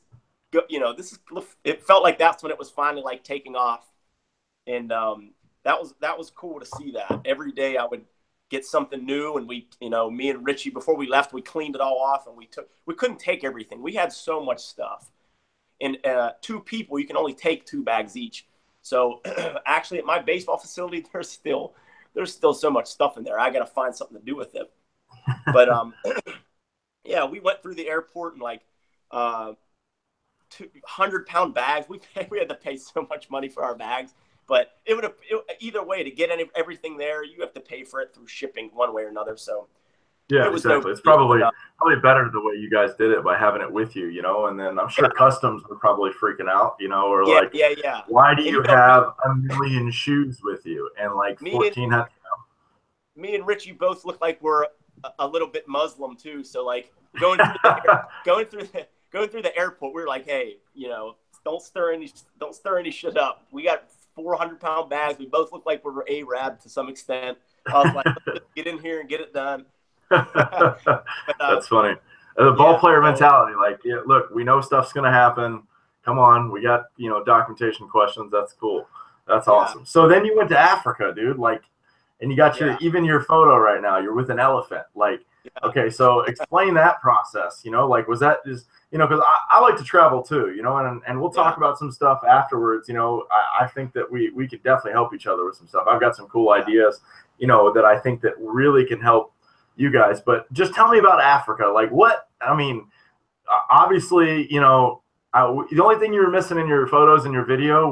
good. You know, this is. It felt like that's when it was finally like taking off, and that was cool to see that. Every day I would get something new, and we, you know, me and Richie, before we left, we cleaned it all off, and we couldn't take everything. We had so much stuff, and 2 people, you can only take 2 bags each. So actually, at my baseball facility, there's still so much stuff in there. I got to find something to do with it. But yeah, we went through the airport and like 200-pound bags. We had to pay so much money for our bags, but either way, to get everything there, you have to pay for it through shipping one way or another. So Yeah, it was exactly. It's probably better the way you guys did it by having it with you, you know. And then I'm sure customs were probably freaking out, you know, or like, yeah. why do And you have a million shoes with you and like me 1400? me and Richie both look like we're a little bit Muslim too. So like going through the airport, we were like, hey, you know, don't stir any shit up. We got 400-pound bags. We both look like we're Arab to some extent. I was like, let's just get in here and get it done. But, That's funny. The ball player mentality, like, yeah, look, we know stuff's gonna happen. Come on, we got, you know, documentation questions. That's cool. That's awesome. So then you went to Africa, dude. Like, and you got your photo right now. You're with an elephant. Like, okay, so explain that process. You know, like, was that just, you know, because I like to travel too. You know, and we'll talk about some stuff afterwards. You know, I think that we could definitely help each other with some stuff. I've got some cool ideas, you know, that I think that really can help you guys. But just tell me about Africa. Like, what? I mean, obviously, you know, the only thing you were missing in your photos and your video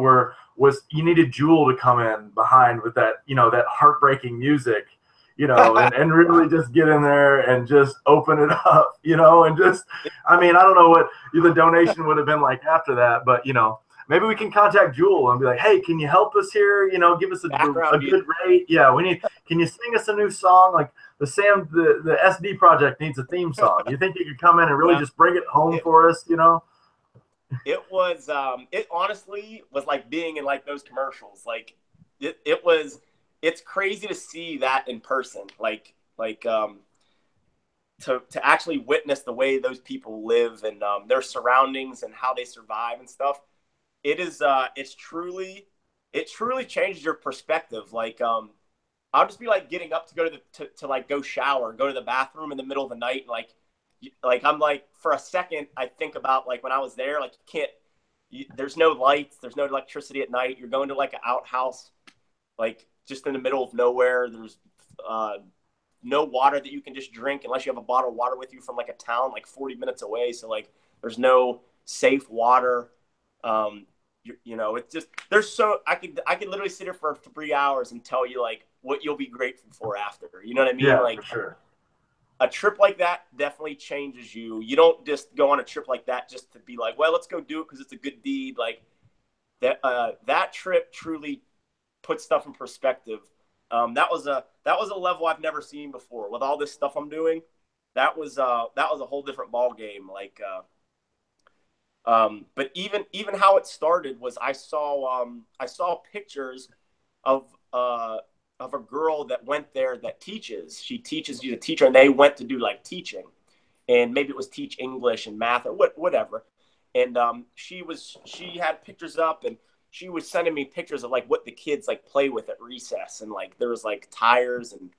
was you needed Jewel to come in behind with that, you know, that heartbreaking music, you know, and really just get in there and just open it up, you know, and just, I mean, I don't know what the donation would have been like after that, but, you know, maybe we can contact Jewel and be like, hey, can you help us here? You know, give us a good rate. Yeah, can you sing us a new song? Like the SD project needs a theme song. You think you could come in and really just bring it home for us, you know? It was it honestly was like being in like those commercials. Like it's crazy to see that in person. Like to actually witness the way those people live and their surroundings and how they survive and stuff. It truly changes your perspective. Like I'll just be like getting up to go to like go shower, go to the bathroom in the middle of the night, and like I'm like for a second I think about like when I was there, like there's no lights, there's no electricity at night. You're going to like an outhouse, like just in the middle of nowhere. There's no water that you can just drink unless you have a bottle of water with you from like a town like 40 minutes away. So like there's no safe water. You know, it's just I could literally sit here for 3 hours and tell you like what you'll be grateful for after. You know what I mean? Yeah, like for sure. A trip like that definitely changes you. You don't just go on a trip like that just to be like, well, let's go do it because it's a good deed. Like that trip truly puts stuff in perspective. That was a level I've never seen before with all this stuff I'm doing. That was a whole different ball game. Like, but even how it started was I saw pictures of a girl that went there that teaches. She teaches you the teacher, and they went to do like teaching, and maybe it was teach English and math or whatever. And she had pictures up, and she was sending me pictures of like what the kids like play with at recess, and like there was like tires and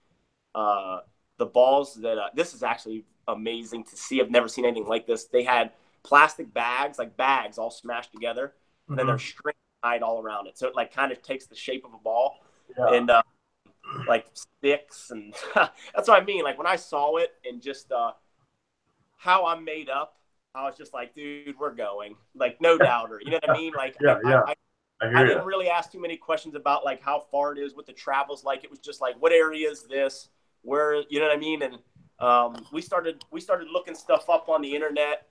the balls that this is actually amazing to see. I've never seen anything like this. They had plastic bags, like bags all smashed together, and then there's string tied all around it, so it like kind of takes the shape of a ball. And like sticks, and that's what I mean. Like when I saw it and just how I'm made up, I was just like, dude, we're going. Like no doubter. You know what I mean? Like I didn't really ask too many questions about like how far it is, what the travel's like. It was just like, what area is this? Where, you know what I mean? And we started looking stuff up on the internet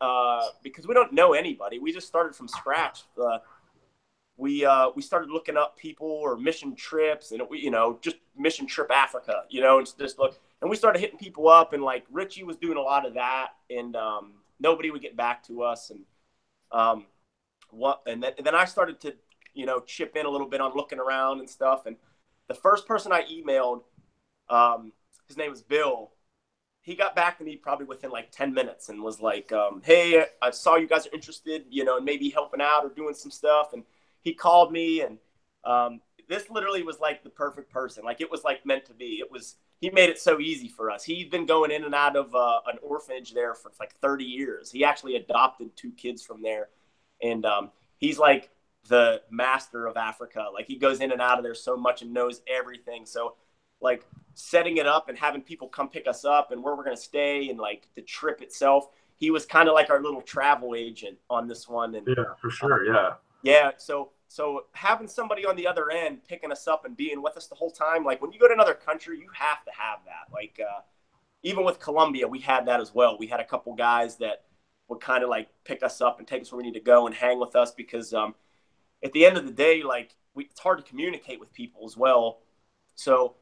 because we don't know anybody. We just started from scratch. we started looking up people or mission trips, and we, just mission trip Africa, and just look, and we started hitting people up, and like Richie was doing a lot of that, and nobody would get back to us, and and then I started to, chip in a little bit on looking around and stuff, and the first person I emailed, his name was Bill. He got back to me probably within like 10 minutes and was like, hey, I saw you guys are interested, in maybe helping out or doing some stuff. And he called me, and this literally was like the perfect person. Like, it was like meant to be. He made it so easy for us. He'd been going in and out of an orphanage there for like 30 years. He actually adopted 2 kids from there. And he's like the master of Africa. Like, he goes in and out of there so much and knows everything. So like setting it up and having people come pick us up and where we're going to stay and like the trip itself, he was kind of like our little travel agent on this one. And yeah, for sure. Yeah. So having somebody on the other end picking us up and being with us the whole time, like when you go to another country, you have to have that. Like, even with Colombia, we had that as well. We had a couple guys that would kind of like pick us up and take us where we need to go and hang with us because, at the end of the day, like it's hard to communicate with people as well. So,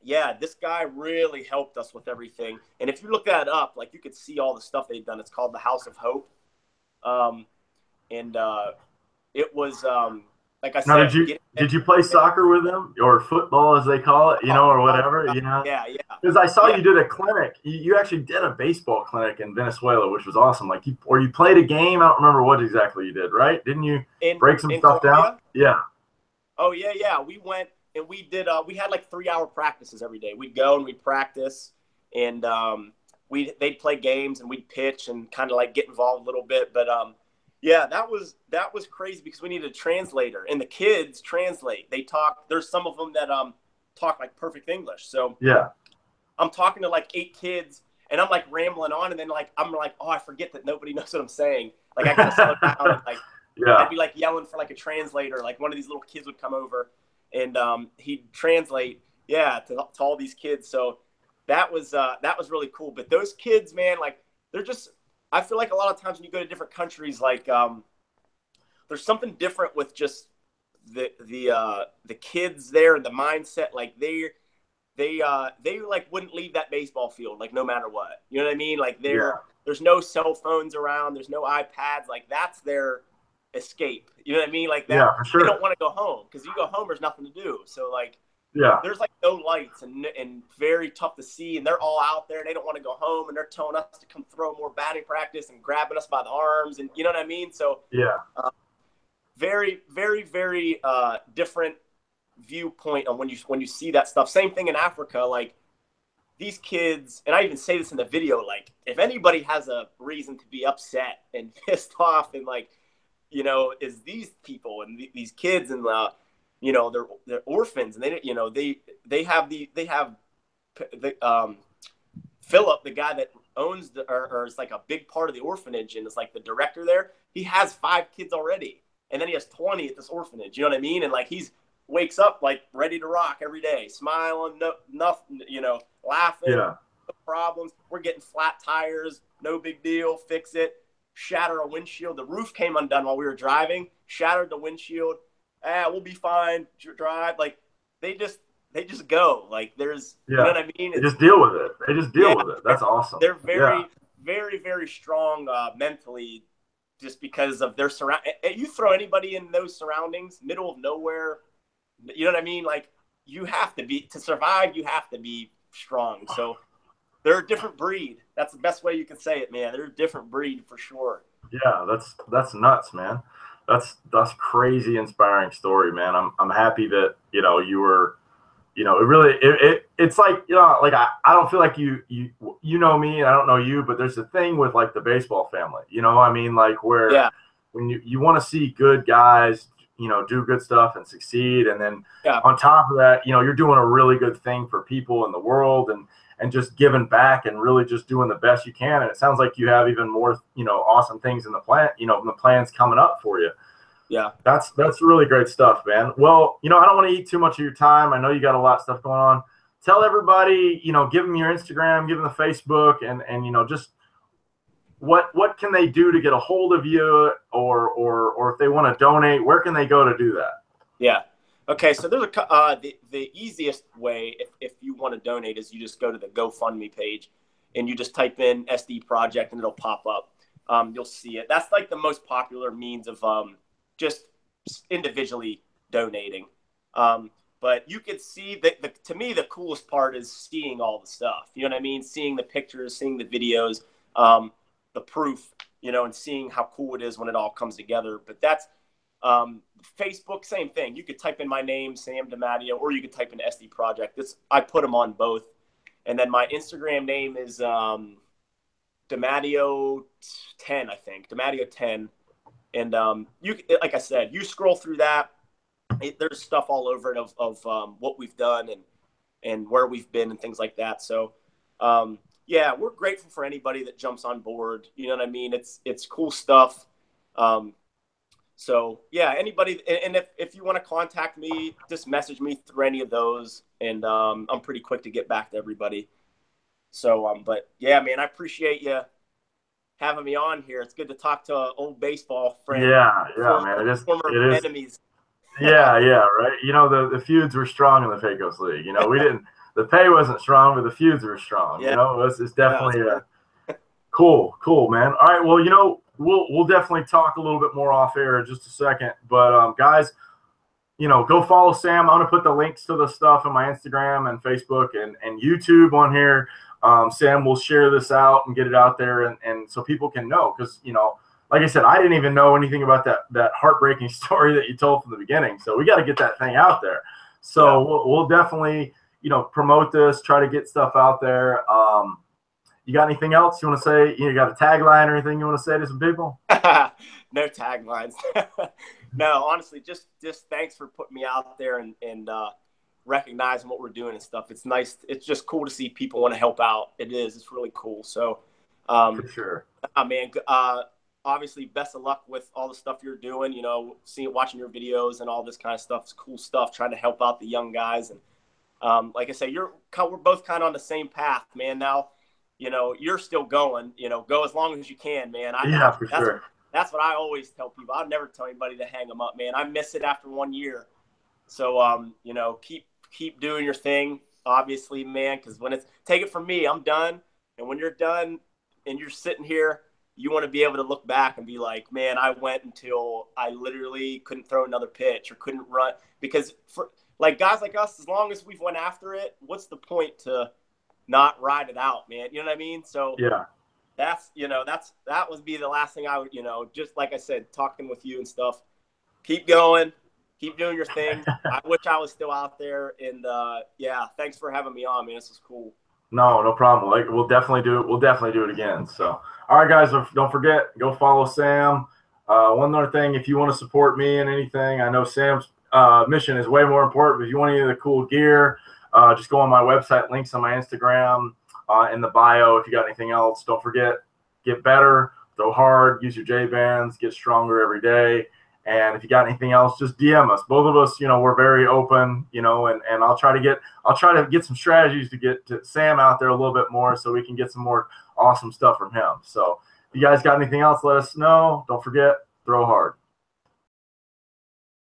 yeah, this guy really helped us with everything. And if you look that up, like you could see all the stuff they've done. It's called the House of Hope. It was, like I now, said, did you play soccer with them or football as they call it, or whatever, Yeah. Because I saw you did a clinic. You actually did a baseball clinic in Venezuela, which was awesome. Like you played a game. I don't remember what exactly you did, right? Didn't you break some stuff Colombia? down? Yeah. Oh yeah. We went and we did. We had like 3-hour practices every day. We'd go and we'd practice, and they'd play games and we'd pitch and kind of like get involved a little bit. But yeah, that was crazy because we needed a translator, and the kids translate. They talk. There's some of them that talk like perfect English. So yeah. I'm talking to like 8 kids, and I'm like rambling on, and then like I'm like, oh, I forget that nobody knows what I'm saying. Like I gotta slow down, and like I'd be like yelling for like a translator. Like one of these little kids would come over, and he'd translate, to all these kids. So that was really cool. But those kids, man, like they're just. I feel like a lot of times when you go to different countries, like there's something different with just the kids there and the mindset. Like they like wouldn't leave that baseball field, like no matter what. You know what I mean? Like there's no cell phones around, there's no iPads. Like that's their escape. You know what I mean? Like that. Yeah, for sure. They don't want to go home because you go home, there's nothing to do. So like. Yeah. There's like no lights and very tough to see, and they're all out there. They don't want to go home, and they're telling us to come throw more batting practice and grabbing us by the arms, and you know what I mean. So yeah, very, very, very different viewpoint on when you see that stuff. Same thing in Africa. Like these kids, and I even say this in the video. Like if anybody has a reason to be upset and pissed off, and like is these people and these kids and they're orphans, and they have Philip, the guy that owns or is like a big part of the orphanage and is like the director there. He has 5 kids already, and then he has 20 at this orphanage. You know what I mean? And like wakes up like ready to rock every day, smiling, nothing, laughing, no problems. We're getting flat tires, no big deal, fix it. Shatter a windshield. The roof came undone while we were driving, shattered the windshield. We'll be fine. Drive. Like they just go. Like there's, you know what I mean? They just deal with it. They just deal with it. That's awesome. They're very, very, very strong mentally, just because of their surround. You throw anybody in those surroundings, middle of nowhere. You know what I mean? Like you have to be to survive. You have to be strong. So they're a different breed. That's the best way you can say it, man. They're a different breed for sure. Yeah, that's nuts, man. That's crazy inspiring story, man. I'm happy that you were, it really it's like like I don't feel like you know me, and I don't know you, but there's a thing with like the baseball family, I mean, like where when you want to see good guys do good stuff and succeed, and then on top of that you're doing a really good thing for people in the world and just giving back and really just doing the best you can. And it sounds like you have even more, awesome things in the plan, the plans coming up for you. Yeah. That's really great stuff, man. Well, I don't want to eat too much of your time. I know you got a lot of stuff going on. Tell everybody, give them your Instagram, give them the Facebook, and just what can they do to get a hold of you, or if they want to donate, where can they go to do that? Yeah. Okay. So there's the easiest way if you want to donate is you just go to the GoFundMe page and you just type in SD Project and it'll pop up. You'll see it. That's like the most popular means of just individually donating. But you could see that to me, the coolest part is seeing all the stuff. You know what I mean? Seeing the pictures, seeing the videos, the proof, and seeing how cool it is when it all comes together. But that's Facebook, same thing. You could type in my name, Sam Dimatteo, or you could type in SD Project. I put them on both. And then my Instagram name is Dimatteo 10, I think. Dimatteo 10. And like I said, you scroll through that. There's stuff all over it of what we've done and where we've been and things like that. So, yeah, we're grateful for anybody that jumps on board. You know what I mean? It's cool stuff. So, yeah, anybody. And if you want to contact me, just message me through any of those. And I'm pretty quick to get back to everybody. So, but, yeah, man, I appreciate you having me on here. It's good to talk to an old baseball friend. Yeah, man. It is. Former enemies. Yeah, right. The feuds were strong in the Pecos League. We didn't. The pay wasn't strong, but the feuds were strong. Yeah. It's definitely cool, man. All right, well, we'll definitely talk a little bit more off air in just a second. But guys, go follow Sam. I'm gonna put the links to the stuff on my Instagram and Facebook and YouTube on here. Sam will share this out and get it out there, and so people can know, because like I said, I didn't even know anything about that heartbreaking story that you told from the beginning. So we got to get that thing out there. So we'll definitely, promote this, try to get stuff out there. You got anything else you want to say? You got a tagline or anything you want to say to some people? No taglines. No, honestly, just thanks for putting me out there and recognizing what we're doing and stuff. It's nice. It's just cool to see people want to help out. It is. It's really cool. So, for sure. Man, obviously, best of luck with all the stuff you're doing, watching your videos and all this kind of stuff. It's cool stuff, trying to help out the young guys. And like I say, we're both kind of on the same path, man. Now, you're still going, go as long as you can, man. For sure. That's what I always tell people. I'll never tell anybody to hang them up, man. I miss it after 1 year. So, keep doing your thing, obviously, man, because take it from me, I'm done. And when you're done and you're sitting here, you want to be able to look back and be like, man, I went until I literally couldn't throw another pitch or couldn't run. Because for like guys like us, as long as we've went after it, what's the point to not ride it out, man? You know what I mean? So yeah, that would be the last thing I would, just like I said, talking with you and stuff. Keep going, keep doing your thing. I wish I was still out there. And yeah, thanks for having me on, man. This was cool. No problem. Like, we'll definitely do it. We'll definitely do it again. So, all right, guys, don't forget, go follow Sam. One other thing, if you want to support me in anything, I know Sam's mission is way more important. But if you want any of the cool gear, just go on my website, links on my Instagram, in the bio. If you got anything else, don't forget, get better, throw hard, use your J-bands, get stronger every day. And if you got anything else, just DM us. Both of us, we're very open, and I'll try to get some strategies to get to Sam out there a little bit more so we can get some more awesome stuff from him. So if you guys got anything else, let us know. Don't forget, throw hard.